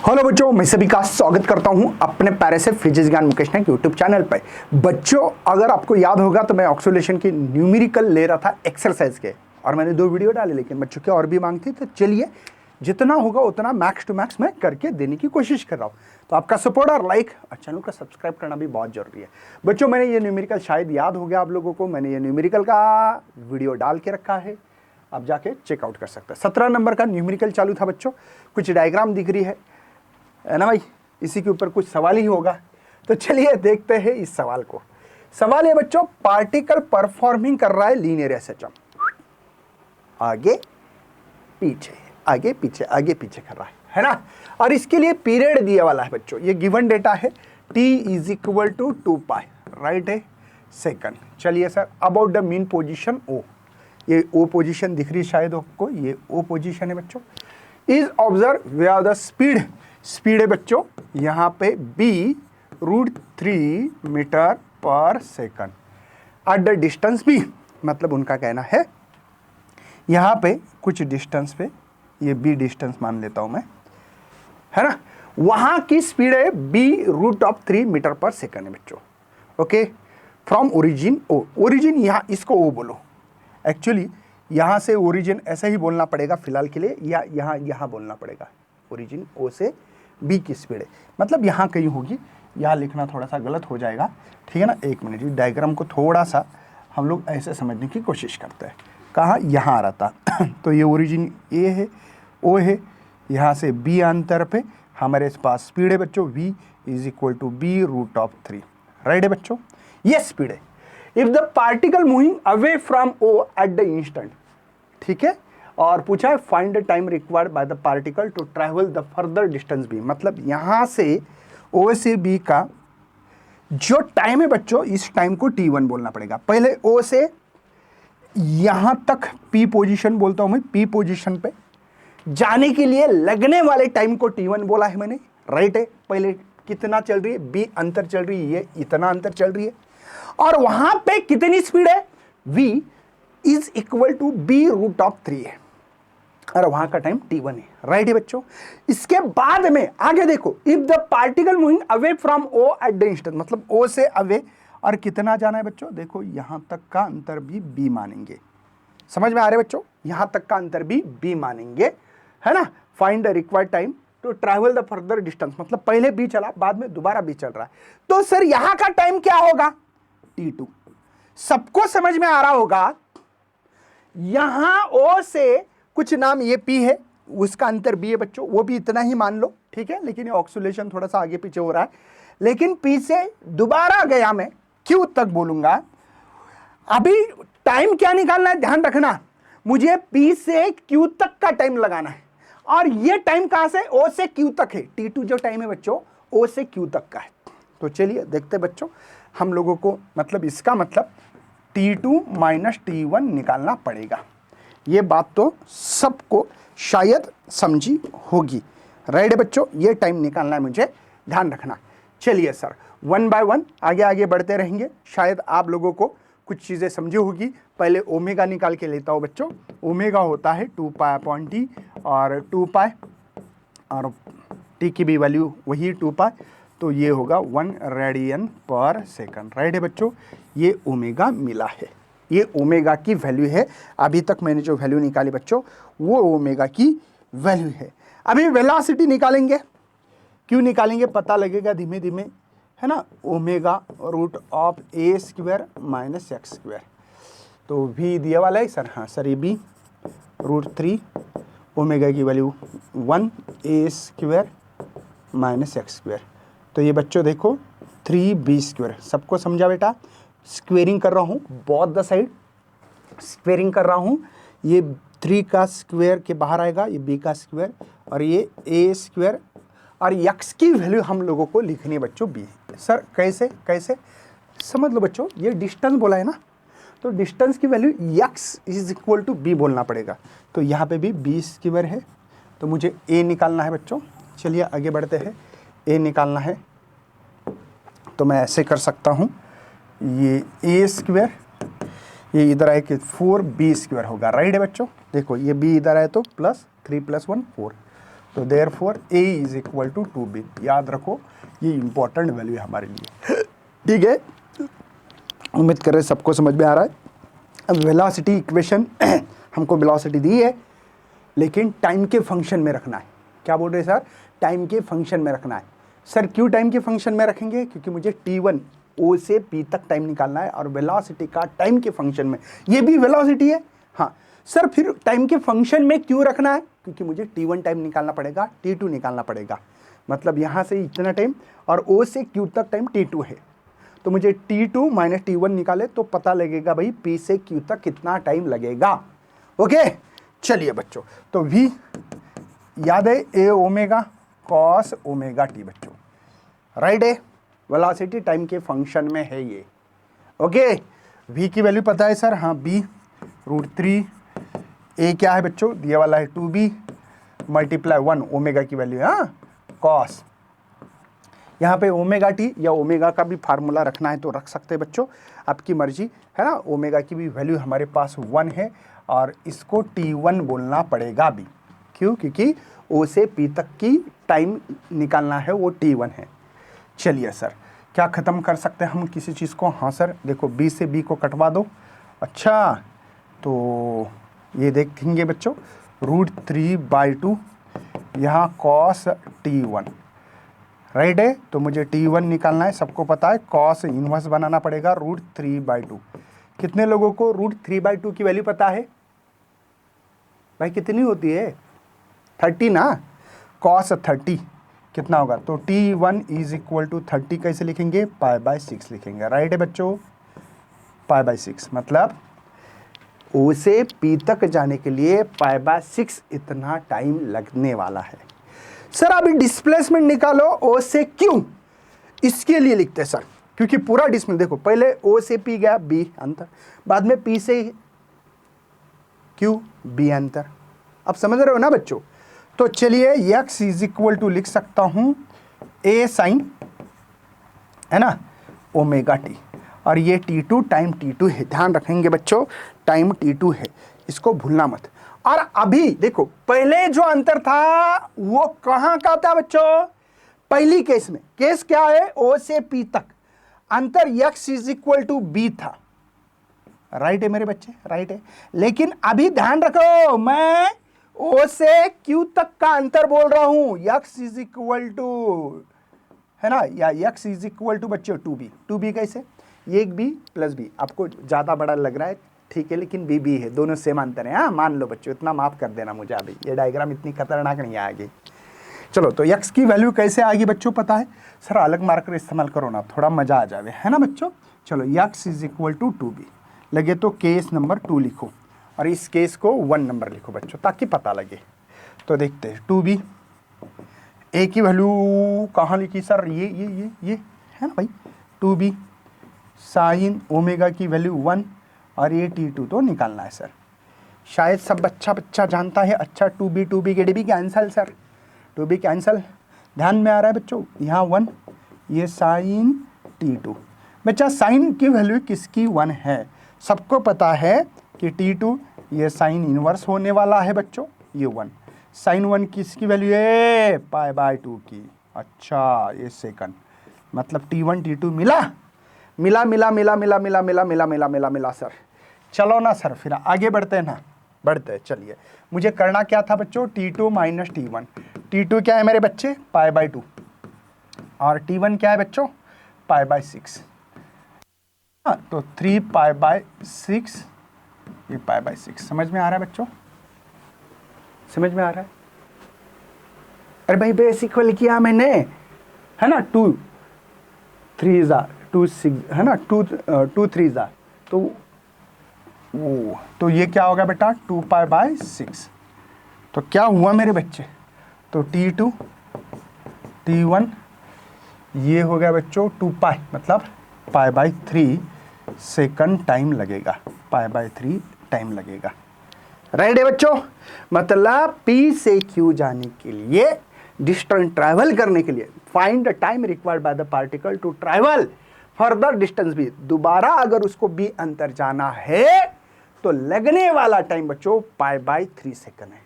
Hello बच्चों, मैं सभी का स्वागत करता हूं अपने प्यारे से फिजिक्स ज्ञान मुकेश नायक यूट्यूब चैनल पर। बच्चों, अगर आपको याद होगा तो मैं ऑक्सीलेशन की न्यूमेरिकल ले रहा था एक्सरसाइज के, और मैंने 2 वीडियो डाले, लेकिन बच्चों की और भी मांग थी। तो चलिए, जितना होगा उतना मैक्स टू मैक्स मैं करके देने की कोशिश कर रहा हूँ। तो आपका सपोर्ट और लाइक और चैनल का सब्सक्राइब करना भी बहुत जरूरी है। बच्चों, मैंने ये न्यूमेरिकल शायद याद हो गया आप लोगों को, मैंने ये न्यूमेरिकल का वीडियो डाल के रखा है, आप जाके चेकआउट कर सकते हैं। 17 नंबर का न्यूमेरिकल चालू था बच्चों, कुछ डायग्राम दिख रही है ना भाई, इसी के ऊपर कुछ सवाल ही होगा। तो चलिए देखते हैं इस सवाल को। सवाल है बच्चों, पार्टिकल परफॉर्मिंग कर रहा है लीनियर एसएचएम, आगे पीछे आगे पीछे आगे पीछे कर रहा है ना। और इसके लिए पीरियड दिया वाला है बच्चों, ये गिवन डेटा है t is equal to 2π, right है, सेकंड। चलिए sir, about the mean position O, ये O पोजीशन दिख रही है शायद आपको, ये O पोजीशन है बच्चों। Is observe where the speed है बच्चों यहाँ पे b√3 metre per second at the distance b, मतलब उनका कहना है यहाँ पे कुछ डिस्टेंस पे, ये b डिस्टेंस मान लेता हूं मैं, है ना, वहां की स्पीड है b√3 मीटर पर सेकंड है बच्चों। Okay, from origin O, origin यहाँ इसको O बोलो, एक्चुअली यहाँ से ओरिजिन ऐसे ही बोलना पड़ेगा फिलहाल के लिए, या यहाँ बोलना पड़ेगा। ओरिजिन O से B की स्पीड है, मतलब यहाँ कहीं होगी, यहाँ लिखना थोड़ा सा गलत हो जाएगा, ठीक है ना। एक मिनट, डायग्राम को थोड़ा सा हम लोग ऐसे समझने की कोशिश करते हैं। कहाँ, यहाँ आ रहा था तो ये ओरिजिन A है, O है, यहाँ से B अंतर पे हमारे पास स्पीड है बच्चों v is equal to b√3, right है बच्चों, ये स्पीड है। If the particle moving away from O at the instant, ठीक है, और पूछा है find the time required by the particle to travel the further distance b, मतलब यहाँ से O से B का जो टाइम है बच्चों, इस टाइम को t1 बोलना पड़ेगा। पहले O से यहाँ तक P पोजीशन बोलता हूँ मैं, P पोजीशन पे जाने के लिए लगने वाले टाइम को t1 बोला है मैंने, राइट है। पहले कितना चल रही है, b अंतर चल रही है, ये इतना अंतर चल रही है, और वहां पे कितनी स्पीड है, v is equal to b√3 है, और वहां का टाइम t1 है, राइट है बच्चों। इसके बाद में आगे देखो, if the particle moving away from O at the instant, मतलब O से अवे, और कितना जाना है बच्चों, देखो यहां तक का अंतर भी b मानेंगे, समझ में आ रहे बच्चों, यहां तक का अंतर भी b मानेंगे, है ना। Find the required time to travel the further distance, मतलब पहले b चला, बाद में दोबारा b चल रहा है, तो सर यहां का टाइम क्या होगा, t2। सबको समझ में आ रहा होगा, यहां O से कुछ नाम ये P है, उसका अंतर B है बच्चों, वो भी इतना ही मान लो, ठीक है, लेकिन ये ऑक्सीलेशन थोड़ा सा आगे पीछे हो रहा है। लेकिन P से दोबारा गया मैं Q तक बोलूंगा। अभी टाइम क्या निकालना है, ध्यान रखना, मुझे P से Q तक का टाइम लगाना है, और ये टाइम कहां से, O से Q तक है। T2 जो टाइम है बच्चों, O से Q तक का है। तो चलिए देखते बच्चों, हम लोगों को मतलब इसका मतलब T2 माइनस T1 निकालना पड़ेगा। ये बात तो सबको शायद समझी होगी, राइट बच्चों, ये टाइम निकालना है मुझे, ध्यान रखना। चलिए सर, 1 बाय 1 आगे आगे बढ़ते रहेंगे, शायद आप लोगों को कुछ चीज़ें समझी होगी। पहले ओमेगा निकाल के लेता हूँ बच्चों। ओमेगा होता है 2π/t, और 2π और t की भी वैल्यू वही 2π, तो ये होगा 1 रेडियन पर सेकंड, राइट है बच्चों। ये ओमेगा मिला है, ये ओमेगा की वैल्यू है। अभी तक मैंने जो वैल्यू निकाली बच्चों, वो ओमेगा की वैल्यू है। अभी वेलोसिटी निकालेंगे, क्यों निकालेंगे पता लगेगा धीमे धीमे, है ना। √(a² - x²), तो v दिया वाला है सर, हाँ सर, ये b√3, ओमेगा की वैल्यू 1a² - x²। तो ये बच्चों देखो 3b², सबको समझा बेटा। स्क्वेयरिंग कर रहा हूँ, बोथ द साइड स्क्वेयरिंग कर रहा हूँ। ये 3 का स्क्वायर के बाहर आएगा, ये b का स्क्वायर, और ये a², और x की वैल्यू हम लोगों को लिखनी है बच्चों b। सर कैसे कैसे, समझ लो बच्चों, ये डिस्टेंस बोला है ना, तो डिस्टेंस की value x is equal to b बोलना पड़ेगा। तो यहाँ पे भी b² है, तो मुझे a निकालना है बच्चों। चलिए आगे बढ़ते हैं, a निकालना है, तो मैं ऐसे कर सकता हूँ, ये a², ये इधर आए कि 4b² होगा, राइट है बच्चों। देखो ये b इधर आए तो +3 + 1 4, तो therefore a is equal to 2b। याद रखो, ये इंपॉर्टेंट वैल्यू है हमारे लिए, ठीक है। उम्मीद कर रहे सबको समझ में आ रहा है। अब वेलोसिटी इक्वेशन हमको वेलोसिटी दी है, लेकिन टाइम के फंक्शन में रखना है। क्या बोल रहे हैं सर? टाइम के फंक्शन में रखना है। सर क्यों टाइम के फंक्शन में रखेंगे? क्योंकि मुझे t1 O से P तक टाइम निकालना है और वेलोसिटी का टाइम के फंक्शन में, ये भी वेलोसिटी है। हाँ सर, फिर टाइम के फंक्शन में क्यों रखना है? क्योंकि मुझे t1 टाइम निकालना पड़ेगा, t2 निकालना पड़ेगा। मतलब यहाँ से इतना टाइम और O से Q तक टाइम t2 है, तो मुझे t2 माइनस t1 निकाले तो पता लगेगा भाई P से Q तक कितना टाइम लगेगा। ओके, चलिए बच्चों, तो V याद है a omega cos omega T बच्चों, राइट है। वेलोसिटी टाइम के फंक्शन में है ये। ओके, v की वैल्यू पता है सर? हाँ, b √3, a क्या है बच्चों? दिया वाला है 2b मल्टीप्लाई 1 ओमेगा की वैल्यू है, हाँ कॉस। यहाँ पे ओमेगा टी या ओमेगा का भी फार्मूला रखना है तो रख सकते हैं बच्चों, आपकी मर्जी है ना। ओमेगा की भी वैल्यू हमारे पास 1 है और इसको t1 बोलना पड़ेगा भी। क्यों? क्योंकि O से P तक की टाइम निकालना है, वो t1 है। चलिए सर, क्या ख़त्म कर सकते हैं हम किसी चीज़ को? हाँ सर, देखो b से b को कटवा दो। अच्छा, तो ये देखेंगे बच्चों, √3/2 यहाँ कॉस t1, राइट है। तो मुझे t1 निकालना है, सबको पता है कॉस इनवर्स बनाना पड़ेगा √3/2। कितने लोगों को √3/2 की वैल्यू पता है भाई? कितनी होती है? 30 ना। कॉस 30 कितना होगा? तो t1 इज इक्वल टू 30 कैसे लिखेंगे? π/6 लिखेंगे, राइट है बच्चों। π/6 मतलब O से P तक जाने के लिए π/6 इतना टाइम लगने वाला है। सर अभी डिस्प्लेसमेंट निकालो O से Q, इसके लिए लिखते हैं सर, क्योंकि पूरा डिस्प्लेसमेंट देखो, पहले O से P गया B अंतर, बाद में P से Q B अंतर। अब समझ रहे हो ना बच्चों? तो चलिए x इज इक्वल टू लिख सकता हूं a साइन, है ना, ओमेगा टी, और ये t2 टाइम t2 है। ध्यान रखेंगे बच्चों, टाइम t2 है, इसको भूलना मत। और अभी देखो, पहले जो अंतर था वो कहां का था बच्चों? पहली केस में, केस क्या है? O से P तक अंतर x is equal to b था, राइट है मेरे बच्चे, राइट है। लेकिन अभी ध्यान रखो, मैं O से Q तक का अंतर बोल रहा हूं, x इज इक्वल टू, है ना, या x इज इक्वल टू बच्चों 2b। 2b कैसे? ये एक b प्लस b, आपको ज्यादा बड़ा लग रहा है, ठीक है, लेकिन b b है, दोनों सेम अंतर है। हाँ मान लो बच्चों, इतना माफ कर देना मुझे, अभी ये डायग्राम इतनी खतरनाक नहीं आएगी। चलो, तो x की वैल्यू कैसे आएगी बच्चों पता है? सर अलग मार्कर इस्तेमाल करो ना, थोड़ा मजा आ जाए, है ना बच्चों। चलो, x is equal to 2b लगे तो केस नंबर 2 लिखो, और इस केस को 1 नंबर लिखो बच्चों, ताकि पता लगे। तो देखते हैं 2b, a की वैल्यू कहाँ लिखी सर? ये है ना भाई, 2b साइन ओमेगा की वैल्यू 1, और ये t2 तो निकालना है सर। शायद सब बच्चा जानता है। अच्छा, 2b के d cancel sir, 2b cancel, ध्यान में आ रहा है बच्चों? यहाँ 1, ये साइन t2। बच्चा साइन की वैल्यू किसकी 1 है? सबको पता है कि t2 ये साइन इनवर्स होने वाला है बच्चों, ये 1। साइन 1 किसकी वैल्यू है? π/2 की। अच्छा, ये सेकंड, मतलब t1 t2 मिला सर। चलो ना सर, फिर आगे बढ़ते हैं ना, बढ़ते हैं। चलिए, मुझे करना क्या था बच्चों? t2 minus t1। t2 क्या है मेरे बच्चे? π/2, और t1 क्या है बच्चों? π/6। हाँ, तो 3π/6, ये π/6। समझ में आ रहा है बच्चों? समझ में आ रहा है? अरे भाई बेसिक वाली किया मैंने, है ना। 2 3 2 6, है ना, 2 3 तो ये क्या होगा बेटा? 2π/6। तो क्या हुआ मेरे बच्चे? तो t2 t1 ये हो गया बच्चों 2π, मतलब π/3 सेकंड टाइम लगेगा, π/3 टाइम लगेगा, राइट है बच्चों। मतलब P से Q जाने के लिए, डिस्टेंस ट्रैवल करने के लिए, find the time required by the particle to travel further distance भी, दोबारा अगर उसको B अंतर जाना है तो लगने वाला टाइम बच्चों π/3 सेकंड है।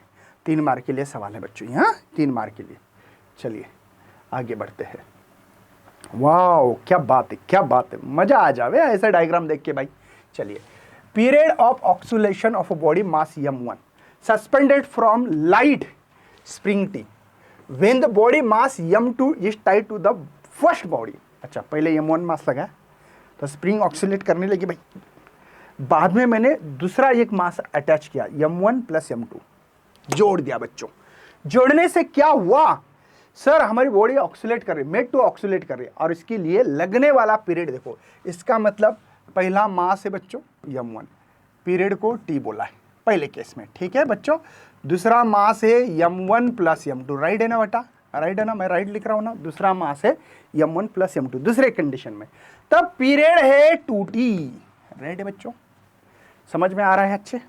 3 मार्क के लिए सवाल है बच्चों, यहाँ 3 मार्क के लिए। चलिए आगे बढ़ते हैं। वाओ क्या बात है, क्या बात है, मजा आ जावे ऐसा डायग्राम देख के भाई। चलिए, period of oscillation of a body mass m1 suspended from light spring t when the body mass m2 is tied to the first body. अच्छा, पहले m1 मास लगा तो स्प्रिंग ऑक्सीलेट करने लगी भाई, बाद में मैंने दूसरा एक मास अटैच किया m1 प्लस m2, जोड़ दिया बच्चों। जोड़ने से क्या हुआ सर, हमारी बॉडी ऑक्सीलेट कर रही, मेड टू ऑक्सीलेट कर रही है, और इसके लिए लगने वाला पीरियड देखो, इसका मतलब पहला मास है बच्चों m1, पीरियड को t बोला है पहले केस में, ठीक है बच्चों। दूसरा मास है m1 प्लस m2, राइट है ना बेटा, राइट है ना, मैं राइट लिख रहा हूं ना। दूसरा मास है m1 प्लस m2 दूसरे कंडीशन में, तब पीरियड है 2t, राइट है बच्चों, समझ में आ रहा है अच्छे।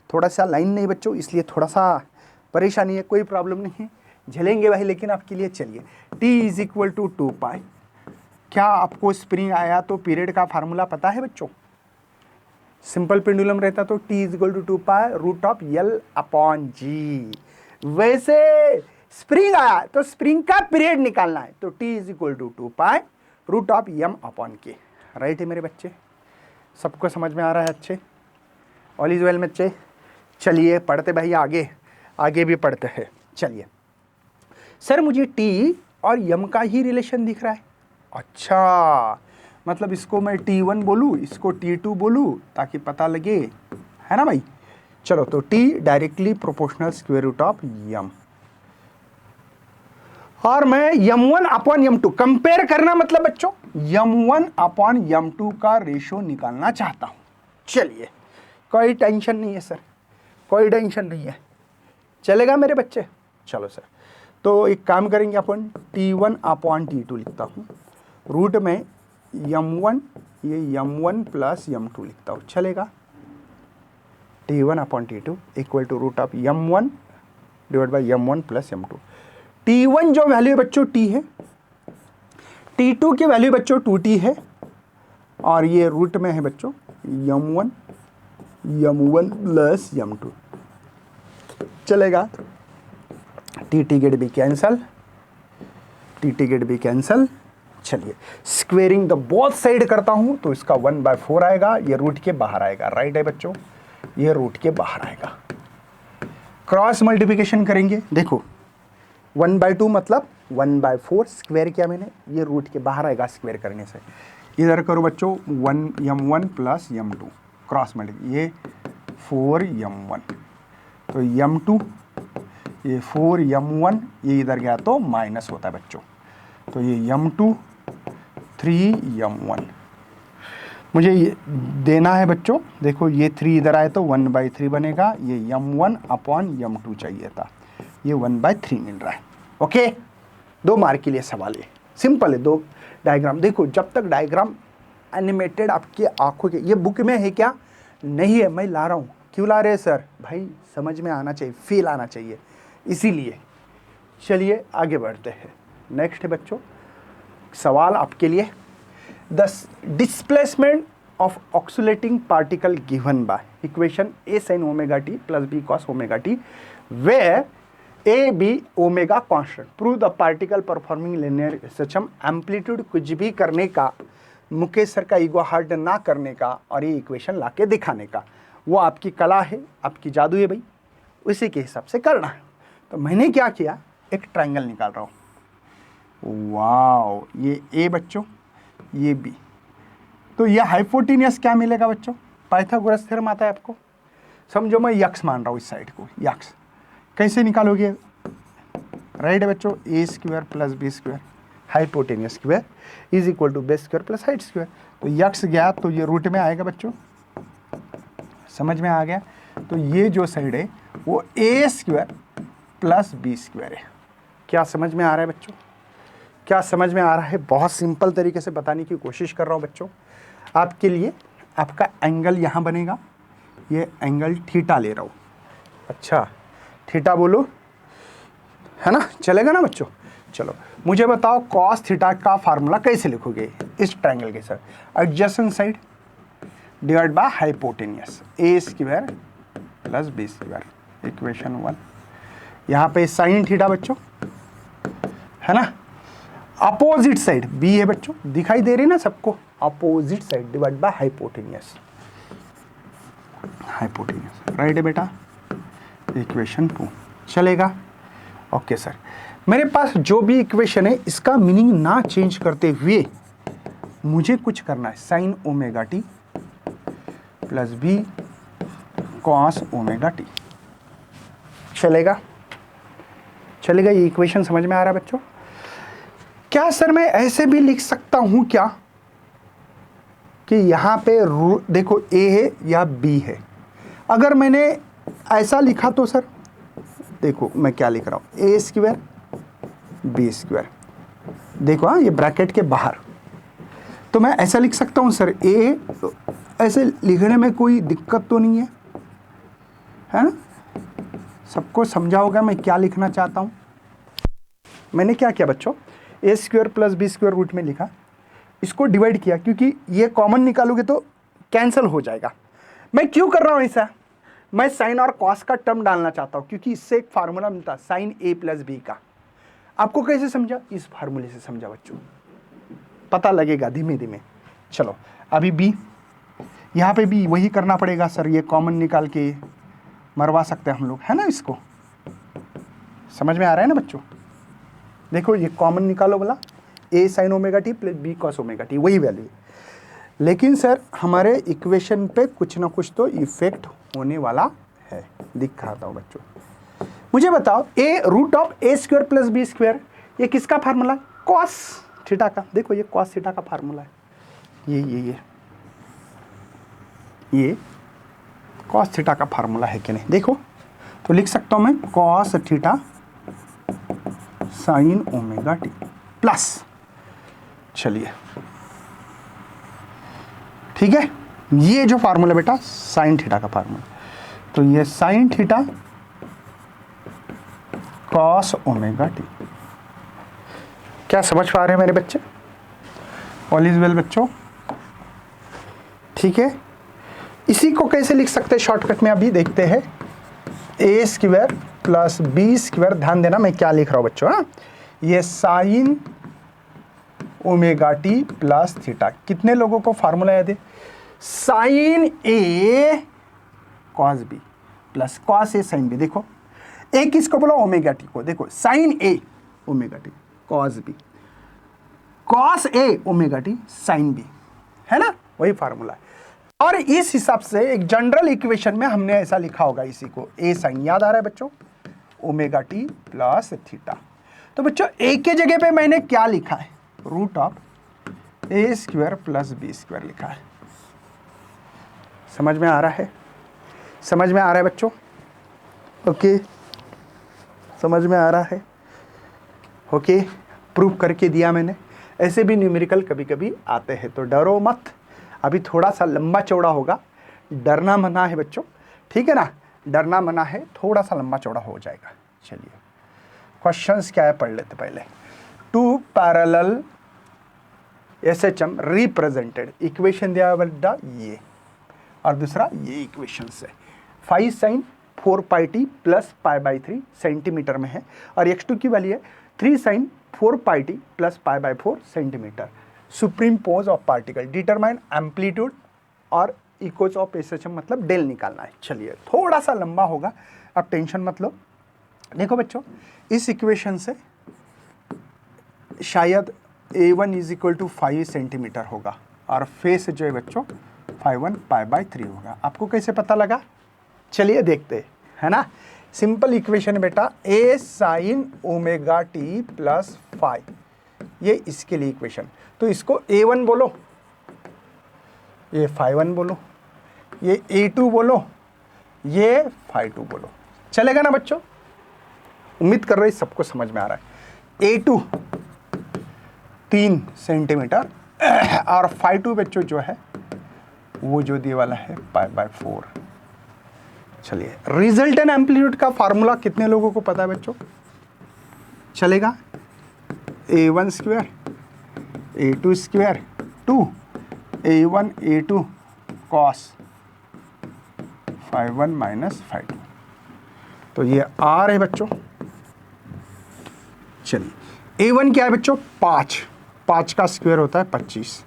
थोड़ा सा लाइन नहीं बच्चों, इसलिए थोड़ा सा परेशानी है, कोई प्रॉब्लम नहीं है, झेलेंगे भाई लेकिन आपके लिए। चलिए, t इज इक्वल टू 2 पाई। क्या आपको स्प्रिंग आया तो पीरियड का फार्मूला पता है बच्चों? सिंपल पेंडुलम रहता तो t is equal to 2 pi root of l upon g. वैसे स्प्रिंग आया तो स्प्रिंग का पीरियड निकालना है, तो t is equal to 2 pi root of m upon k, right है मेरे बच्चे, सबको समझ में आ रहा है अच्छे, ऑल इज वेल में बच्चे। चलिए पढ़ते भाई आगे, आगे भी पढ़ते हैं। चलिए सर, मुझे t और m का ही रिलेशन दिख रहा है। अच्छा, मतलब इसको मैं t1 बोलूँ, इसको t2 बोलूँ, ताकि पता लगे, है ना भाई। चलो, तो t directly proportional square root of m, और मैं m1 अपॉन m2 कंपेयर करना, मतलब बच्चों m1 अपॉन m2 का रेशो निकालना चाहता हूं। चलिए, कोई टेंशन नहीं है सर, कोई टेंशन नहीं है, चलेगा मेरे बच्चे। चलो सर, तो एक काम करेंगे अपन, t1 अपॉन t2 लिखता हूँ, रूट में m1, ये m1 प्लस m2 लिखता हूँ, चलेगा। t1 upon t2 equal to root of m1 divide by m1 plus m2। t1 जो वैल्यू बच्चों t है, t2 की वैल्यू बच्चों 2t है, और ये रूट में है बच्चों m1 प्लस m2, चलेगा। टी गेट भी कैंसल, टी गेट भी कैंसल। चलिए, स्क्वेयरिंग द बोथ साइड करता हूं तो इसका 1/4 आएगा, ये रूट के बाहर आएगा, राइट है बच्चों, ये रूट के बाहर आएगा। क्रॉस मल्टीप्लिकेशन करेंगे, देखो 1/2 मतलब 1/4 स्क्वायर किया मैंने, ये रूट के बाहर आएगा स्क्वायर करने से। इधर करो बच्चों m1 plus m2 cross multiplication, ये 4m1, तो m2, ये 4m1, ये इधर गया तो माइनस होता है बच्चों, तो ये m2 3m1 मुझे ये देना है बच्चों। देखो ये 3 इधर आए तो 1/3 बनेगा, ये m1 अपॉन m2 चाहिए था, ये 1/3 मिल रहा है। ओके, 2 मार्क के लिए सवाल है, सिंपल है, 2 डायग्राम। देखो जब तक डायग्राम एनिमेटेड आपकी आंखों के, ये बुक में है क्या? नहीं है, मैं ला रहा हूँ। क्यों ला रहे हैं सर? भाई समझ में आना चाहिए, फील आना चाहिए, इसीलिए। चलिए आगे बढ़ते हैं। नेक्स्ट है बच्चों सवाल आपके लिए, the displacement of oscillating particle given by equation a sin omega t plus b cos omega t where a b omega constant, prove the particle performing linear system. Amplitude कुछ भी करने का, मुकेश सर का ईगो हार्ट ना करने का, और ये इक्वेशन लाके दिखाने का, वो आपकी कला है, आपकी जादू है भाई, उसी के हिसाब से करना है। तो मैंने क्या किया, एक ट्रायंगल निकाल रहा हूँ। वाओ, ये ए बच्चों, ये बी, तो ये हाइपोटेनियस क्या मिलेगा बच्चों? पाइथागोरस थ्योरम आता है आपको, समझो मैं यक्स मान रहा हूँ इस साइड को, यक्स कैसे निकालोगे? राइट है बच्चों, A square plus B square hypotenuse square is equal to base square plus height square. तो यक्स गया तो ये रूट में आएगा बच्चों, समझ में आ गया। तो ये जो साइड है वो ए स्क्वायर प्लस बी स्क्वायर है। क्या समझ में आ रहा है बच्चों? क्या समझ में आ रहा है? बहुत सिंपल तरीके से बताने की कोशिश कर रहा हूँ बच्चों आपके लिए। आपका एंगल यहाँ बनेगा, ये एंगल थीटा ले रहा हूँ। अच्छा, थीटा बोलो, है ना, चलेगा ना बच्चों? चलो मुझे बताओ कॉस थीटा का फार्मूला कैसे लिखोगे इस ट्रायंगल के साथ? Adjacent side divide by hypotenuse, a square plus B square, equation 1। यहाँ पे साइन थीटा बच्चों, है ना। अपोजिट साइड बी है बच्चों, दिखाई दे रही ना सबको, opposite side divide by hypotenuse, hypotenuse, right है बेटा। इक्वेशन 2 चलेगा। ओके सर, मेरे पास जो भी इक्वेशन है इसका मीनिंग ना चेंज करते हुए मुझे कुछ करना है, sine omega T plus B cos omega t. चलेगा, चलेगा। ये इक्वेशन समझ में आ रहा है बच्चों? क्या सर मैं ऐसे भी लिख सकता हूं क्या कि यहां पे देखो ए है या बी है, अगर मैंने ऐसा लिखा तो सर देखो मैं क्या लिख रहा हूं, ए स्क्वायर बी स्क्वायर, देखो हाँ ये ब्रैकेट के बाहर, तो मैं ऐसा लिख सकता हूं सर ए, ऐसे लिखने में कोई दिक्कत तो नहीं है ना? सबको समझा होगा मैं क्या लिखना चाहता हूं। मैंने क्या किया बच्चों, A square plus B square root में लिखा, इसको डिवाइड किया क्योंकि ये कॉमन निकालोगे तो कैंसिल हो जाएगा। मैं क्यों कर रहा हूं ऐसा, मैं साइन और कॉस का टर्म डालना चाहता हूं क्योंकि इससे एक फार्मूला मिलता है साइन ए प्लस बी का। आपको कैसे समझा, इस फार्मूले से समझा बच्चों, पता लगेगा धीमे धीमे। चलो अभी बी, यहाँ पे भी वही करना पड़ेगा सर, ये कॉमन निकाल के मरवा सकते हैं हम लोग, है ना। इसको समझ में आ रहा है ना बच्चों? देखो ये कॉमन निकालो बोला, A sine omega T plus B cos omega T, वही वैल्यू। लेकिन सर हमारे इक्वेशन पे कुछ ना कुछ तो इफेक्ट होने वाला है, दिखाता हूँ बच्चों। मुझे बताओ A root of A square plus B square, ये किसका फार्मूला है? कॉस थीटा का। देखो ये कॉस थीटा का फार्मूला है, ये कॉस थीटा का फार्मूला है कि नहीं, देखो तो लिख सकता हूं मैं cos theta sine omega T plus, चलिए ठीक है, ये जो फार्मूला बेटा साइन थीटा का फार्मूला, तो ये sine theta cos omega T. क्या समझ पा रहे हैं मेरे बच्चे? ऑल इज वेल बच्चों, ठीक है। इसी को कैसे लिख सकते हैं शॉर्टकट में, अभी देखते हैं। ए स्क्वायर प्लस बी स्क्वायर, ध्यान देना मैं क्या लिख रहा हूं बच्चों, हाँ ये sine omega T plus theta. कितने लोगों को फार्मूला याद है? Sine A cos B plus cos A sine B. देखो ए किसको बोला? ओमेगा टी को। देखो sine A omega T cos B, cos A omega T sine B, है ना, वही फार्मूला है। और इस हिसाब से एक जनरल इक्वेशन में हमने ऐसा लिखा होगा इसी को, ए साइन, याद आ रहा है बच्चों, ओमेगा टी प्लस थीटा। तो बच्चों ए के जगह पे मैंने क्या लिखा है? Root of A square plus B square लिखा है। समझ में आ रहा है? समझ में आ रहा है बच्चों? ओके, समझ में आ रहा है? ओके, प्रूव करके दिया मैंने। ऐसे भी न्यूमेरिकल कभी कभी आते हैं, तो डरो मत। अभी थोड़ा सा लंबा चौड़ा होगा, डरना मना है बच्चों, ठीक है ना, डरना मना है, थोड़ा सा लंबा चौड़ा हो जाएगा। चलिए क्वेश्चंस क्या है पढ़ लेते पहले। Two parallel SHM represented, equation दिया बेटा ये, और दूसरा ये इक्वेशन से 5 sine 4 pi t plus pi by 3 centimetre में है, और x2 की वैल्यू है 3 sine 4 pi t plus pi by 4 centimetre. Superimpose of particle, determine amplitude और इक्वल्स ऑफ एसएचएम, मतलब डेल निकालना है। चलिए थोड़ा सा लंबा होगा, अब टेंशन मत लो। देखो बच्चों इस इक्वेशन से शायद A1 is equal to 5 centimetre होगा, और फेस जो है बच्चों 5 पाई बाई 3 होगा। आपको कैसे पता लगा? चलिए देखते है ना। सिंपल इक्वेशन है बेटा, ए साइन ओमेगा टी प्लस 5, ये इसके लिए इक्वेशन। तो इसको A1 बोलो, ये 5 बोलो, ये A2 बोलो, ये 5 बोलो, चलेगा ना बच्चों? उम्मीद कर रहे सबको समझ में आ रहा है। A2 3 सेंटीमीटर और 5 बच्चों जो है वो जो दिए वाला है पाई बाय 4। चलिए रिजल्टेंट एम्पलीट्यूड का फार्मूला कितने लोगों को पता है बच्चों? चलेगा A1 square A2 square 2 A1 A2 cos 5 1 minus 5 2। तो ये R है बच्चों, चलिए A1 क्या है बच्चों 5, 5 का स्क्वायर होता है 25।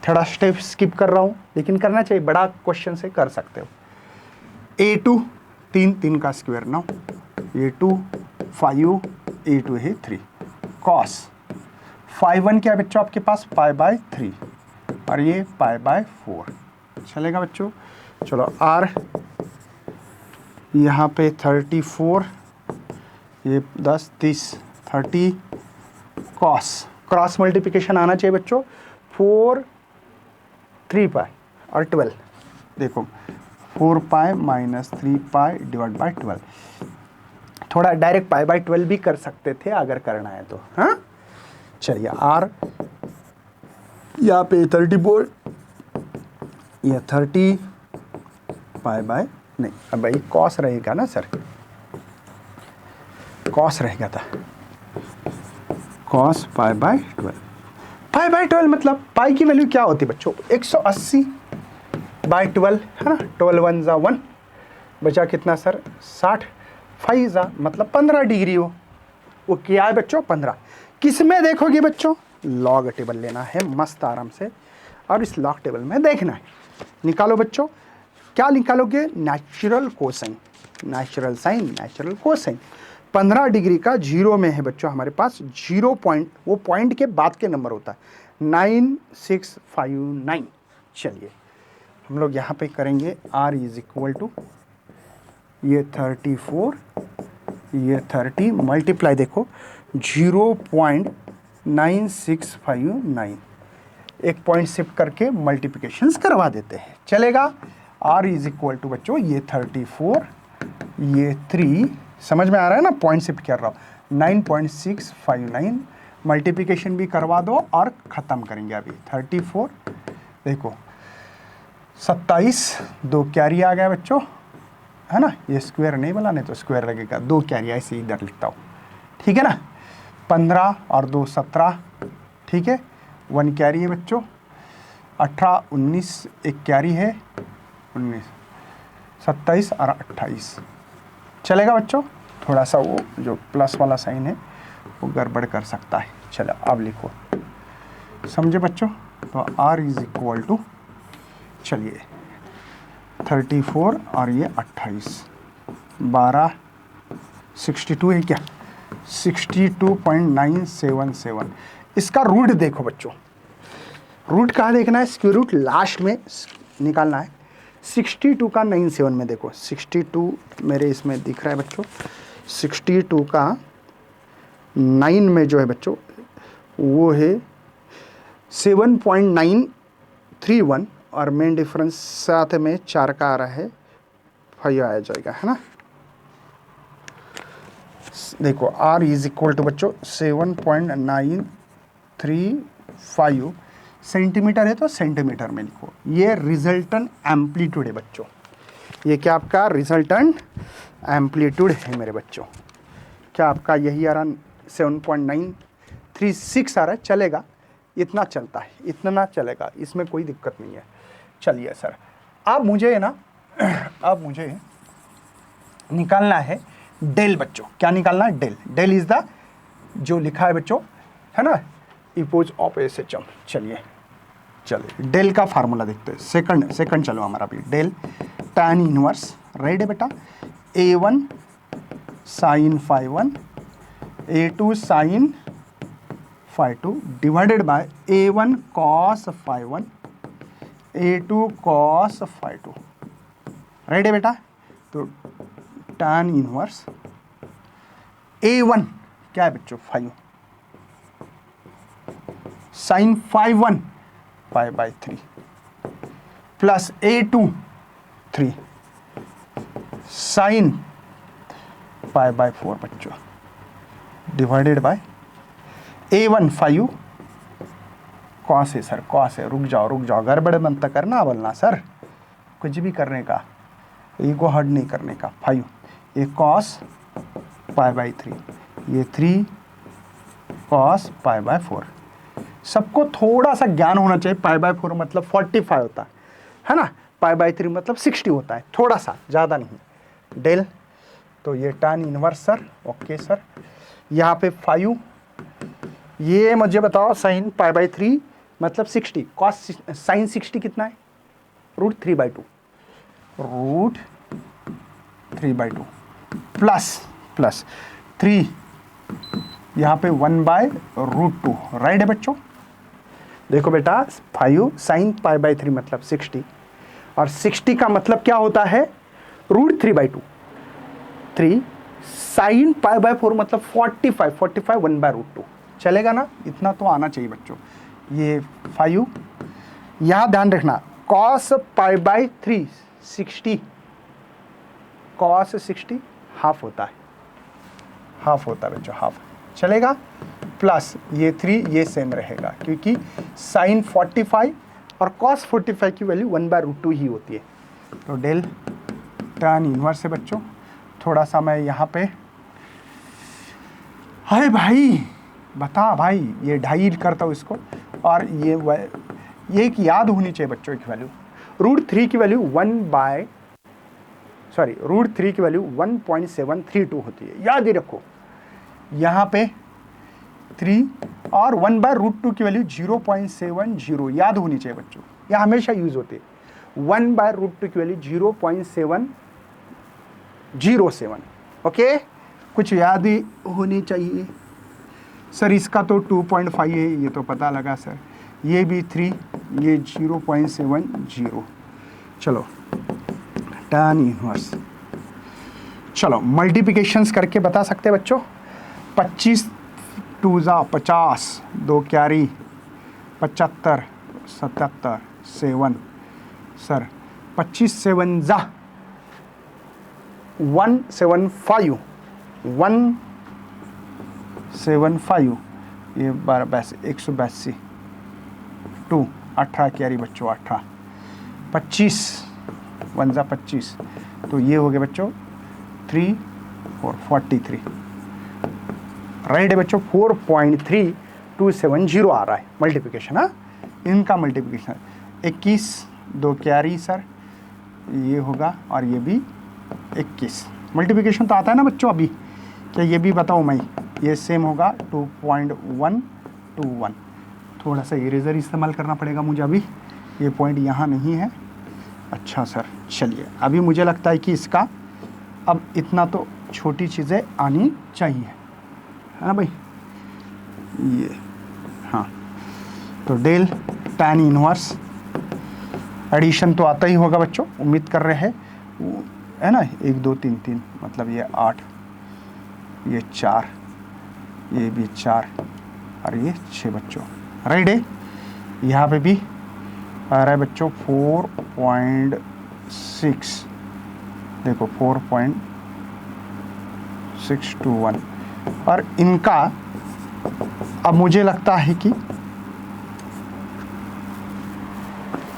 थोड़ा स्टेप स्किप कर रहा हूँ लेकिन करना चाहिए, बड़ा क्वेश्चन से कर सकते हो। A2 3, 3 का स्क्वायर 9, A2 5, A2 है 3 cos 5 क्या है बच्चों आपके पास π/3 और ये π/4 चलेगा बच्चों। चलो R यहाँ पे 34, ये 10 30 30 cos, क्रॉस मल्टीप्लिकेशन आना चाहिए बच्चों 4 3π और 12, देखो 4π - 3π डिवाइड बाय 12, थोड़ा डायरेक्ट π/12 भी कर सकते थे अगर करना है तो। हाँ चलिए R यहाँ पे 34, ये 30 π/, नहीं अब भाई कॉस रहेगा ना सर, कॉस रहेगा था, cos π/12, π/12 मतलब पाई की वैल्यू क्या होती है बच्चों 180/12 है ना, 12 1 ज़ा 1 बचा कितना सर 60, 5 ज़ा मतलब 15 डिग्री हो, वो क्या है बच्चों 15। किस में देखोगे बच्चों लॉग टेबल लेना है मस्त आराम से, और इस लॉग टेबल में देखना है, निकालो बच्चों क्या निकालोगे natural cosine, natural sine, natural cosine. 15 degree का 0 में है बच्चों हमारे पास 0 पॉइंट, वो पॉइंट के बाद के नंबर होता है 9659। चलिए हम लोग यहाँ पे करेंगे R इज इक्वल टू ये 34, ये 30 मल्टीप्लाई, देखो 0.9659, एक पॉइंट शिफ्ट करके मल्टीप्लिकेशंस करवा देते हैं, चलेगा। R इज इक्वल टू बच्चों ये 34, ये 3, समझ में आ रहा है ना, पॉइंट शिफ्ट कर रहा हूँ 9.659, मल्टीप्लिकेशन भी करवा दो और ख़त्म करेंगे अभी। 34 देखो 27, 2 कैरी आ गया बच्चों है ना, ये स्क्वायर नहीं बनाने तो स्क्वायर लगेगा, 2 कैरी ऐसे इधर लिखता हूँ, ठीक है ना। 15 और 2 17, ठीक है, 1 कैरी है बच्चों, 18 19, एक कैरी है 19, 27 और 28 चलेगा बच्चों। थोड़ा सा वो जो प्लस वाला साइन है वो गड़बड़ कर सकता है, चलो अब लिखो, समझे बच्चों। तो R इज इक्वल टू चलिए 34 और ये 28, 12 62 है क्या 62.977। इसका रूट देखो बच्चों, रूट कहाँ देखना है, स्क्वायर रूट लास्ट में निकालना है। 62 का 97 में देखो, 62 मेरे इसमें दिख रहा है बच्चों, 62 का 9 में जो है बच्चों वो है 7.931 और मेन डिफरेंस साथ में 4 का आ रहा है 5 आ जाएगा है ना। देखो R इज इक्वल टू बच्चों 7.935 सेंटीमीटर है तो सेंटीमीटर में लिखो। ये रिजल्टेंट एम्पलीट्यूड है बच्चों, ये क्या आपका रिजल्टेंट एम्पलीट्यूड है मेरे बच्चों। क्या आपका यही आ रहा 7.936 आ रहा है, चलेगा, इतना चलता है, इतना चलेगा, इसमें कोई दिक्कत नहीं है। चलिए सर अब मुझे ना अब मुझे निकालना है डेल बच्चों। क्या निकालना है डेल, डेल इज द जो लिखा है बच्चों है ना इपोज ऑफ SHM। चलिए डेल का फार्मूला देखते हैं, सेकंड चलो हमारा भी डेल tan इनवर्स राइट है बेटा, A1 sin phi1 A2 sin phi2 divided by A1 cos phi1 A2 cos phi2 right है बेटा। तो tan इनवर्स A1 क्या है बच्चों 5 sin phi1 π/3 plus A2 3 sin π/4 बच्चों डिवाइडेड बाय A1 5 कॉस है सर, कॉस है, रुक जाओ गड़बड़ मत करना बोलना सर, कुछ भी करने का ईगो हर्ट नहीं करने का। 5 ये कॉस π/3, ये 3 कॉस π/4। सबको थोड़ा सा ज्ञान होना चाहिए, π/4 मतलब 45 होता है ना, π/3 मतलब 60 होता है, थोड़ा सा ज़्यादा नहीं। डेल तो ये tan inverse sir, okay sir, यहाँ पे 5, ये मुझे बताओ साइन π/3 मतलब 60, कॉस साइन 60 कितना है, √3/2, √3/2 प्लस 3, यहाँ पे 1/√2, राइट है बच्चों। देखो बेटा 5 साइन π/3 मतलब 60, और 60 का मतलब क्या होता है, √3/2, 3 साइन π/4 मतलब 45 1/√2, चलेगा ना, इतना तो आना चाहिए बच्चों। ये 5, यहाँ ध्यान रखना cos π/3 60, cos 60 हाफ होता है, बच्चों, हाफ, चलेगा। प्लस ये 3 ये सेम रहेगा, क्योंकि साइन 45 और cos 45 की वैल्यू 1/√2 ही होती है। तो डेल tan इनवर्स है बच्चों। थोड़ा सा मैं यहाँ पे, हाय भाई बता भाई, ये 2.5 करता हूँ इसको, और ये एक याद होनी चाहिए बच्चों, एक वैल्यू √3 की वैल्यू √3 की वैल्यू 1.732 होती है, याद ही रखो। यहाँ पे 3 और 1/√2 की वैल्यू 0.70 याद होनी चाहिए बच्चों, यह हमेशा यूज होती है। 1/√2 की वैल्यू 0.707, ओके, कुछ याद ही होनी चाहिए। सर इसका तो 2.5 है, ये तो पता लगा सर, ये भी 3, ये 0.70। चलो tan इनवर्स, चलो मल्टीप्लिकेशंस करके बता सकते हैं बच्चों। 25 2 ज़ा 50, 2 क्यारी 75, 77 7, सर 25 7 ज़ा 175, 175, ये 12 182, 2 18 क्यारी बच्चों 18, 25 1 ज़ा 25, तो ये हो गया बच्चों 3 4 43, राइट है बच्चों। 4.3270 आ रहा है मल्टीप्लिकेशन, हाँ, इनका मल्टीप्लिकेशन 21 2 क्यारी सर, ये होगा, और ये भी 21। मल्टीप्लिकेशन तो आता है ना बच्चों अभी, क्या ये भी बताऊँ मैं, ये सेम होगा 2.121। थोड़ा सा इरेजर इस्तेमाल करना पड़ेगा मुझे अभी, ये पॉइंट यहाँ नहीं है। अच्छा सर, चलिए अभी मुझे लगता है कि इसका अब इतना तो छोटी चीज़ें आनी चाहिए, है ना भाई, ये हाँ। तो डेल tan इनवर्स, एडिशन तो आता ही होगा बच्चों, उम्मीद कर रहे हैं, है ना, 1 2 3 3 मतलब ये 8, ये 4, ये भी 4, और ये 6 बच्चों, राइट है। यहाँ पे भी आ रहा है बच्चों 4.6, देखो 4.621, और इनका अब मुझे लगता है कि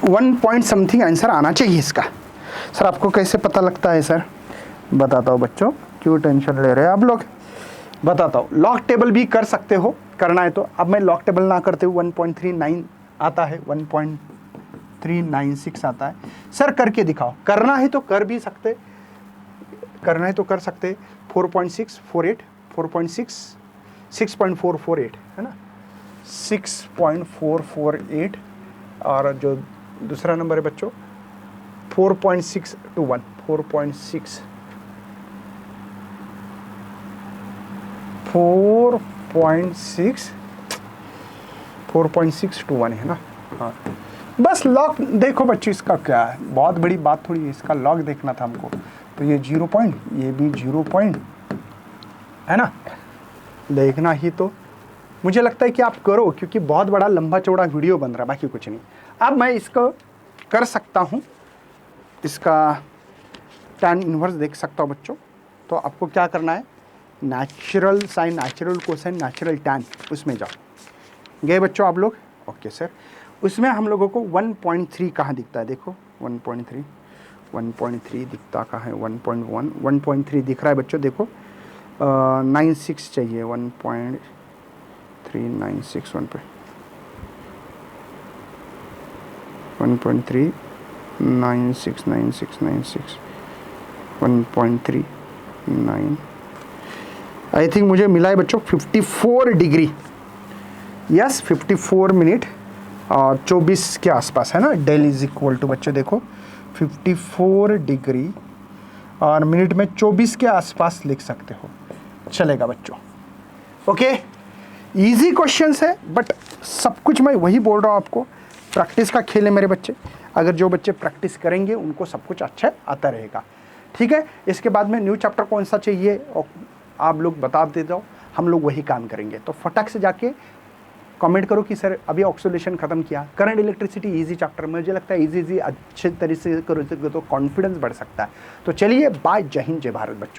1 पॉइंट समथिंग आंसर आना चाहिए इसका। सर आपको कैसे पता लगता है सर, बताता हूँ बच्चों, क्यों टेंशन ले रहे हैं आप लोग, बताता हूँ। लॉग टेबल भी कर सकते हो, करना है तो। अब मैं लॉग टेबल ना करते हुए 1.39 आता है, 1.396 आता है। सर करके दिखाओ, करना है तो कर भी सकते, करना है तो कर सकते। 4.648 4.6 6.448 है ना, 6.448, और जो दूसरा नंबर है बच्चों 4.621 4.621 है ना, हाँ। बस लॉग देखो बच्चों, इसका क्या है, बहुत बड़ी बात थोड़ी है, इसका लॉग देखना था हमको। तो ये 0 पॉइंट, ये भी 0 पॉइंट, है ना, देखना ही तो। मुझे लगता है कि आप करो, क्योंकि बहुत बड़ा लंबा चौड़ा वीडियो बन रहा है, बाकी कुछ नहीं। अब मैं इसको कर सकता हूँ, इसका tan इनवर्स देख सकता हूँ बच्चों। तो आपको क्या करना है, natural sine, natural cosine, natural tan, उसमें जाओ। गए बच्चों आप लोग, ओके सर। उसमें हम लोगों को 1.3 कहाँ दिखता है, देखो 1.3 दिखता कहाँ है, 1.1 1.3 दिख रहा है बच्चों, देखो 96 चाहिए, 1.396 1.396 1.39 आई थिंक मुझे मिला है बच्चों 54 डिग्री, यस 54 मिनट और 24 के आसपास है ना। डेल इज इक्वल टू बच्चों देखो 54 डिग्री और मिनट में 24 के आसपास लिख सकते हो, चलेगा बच्चों। ओके, इजी क्वेश्चंस है बट सब कुछ मैं वही बोल रहा हूँ आपको, प्रैक्टिस का खेल है मेरे बच्चे। अगर जो बच्चे प्रैक्टिस करेंगे उनको सब कुछ अच्छा आता रहेगा, ठीक है। इसके बाद में न्यू चैप्टर कौन सा चाहिए और आप लोग बता देते हो, हम लोग वही काम करेंगे। तो फटाक से जाके कमेंट करो कि सर अभी ऑक्सीडेशन खत्म किया, करंट इलेक्ट्रिसिटी इजी चैप्टर, मुझे लगता है इजी अच्छे तरीके से करोगे तो कॉन्फिडेंस बढ़ सकता है। तो चलिए बाय, जय हिंद जय भारत बच्चों।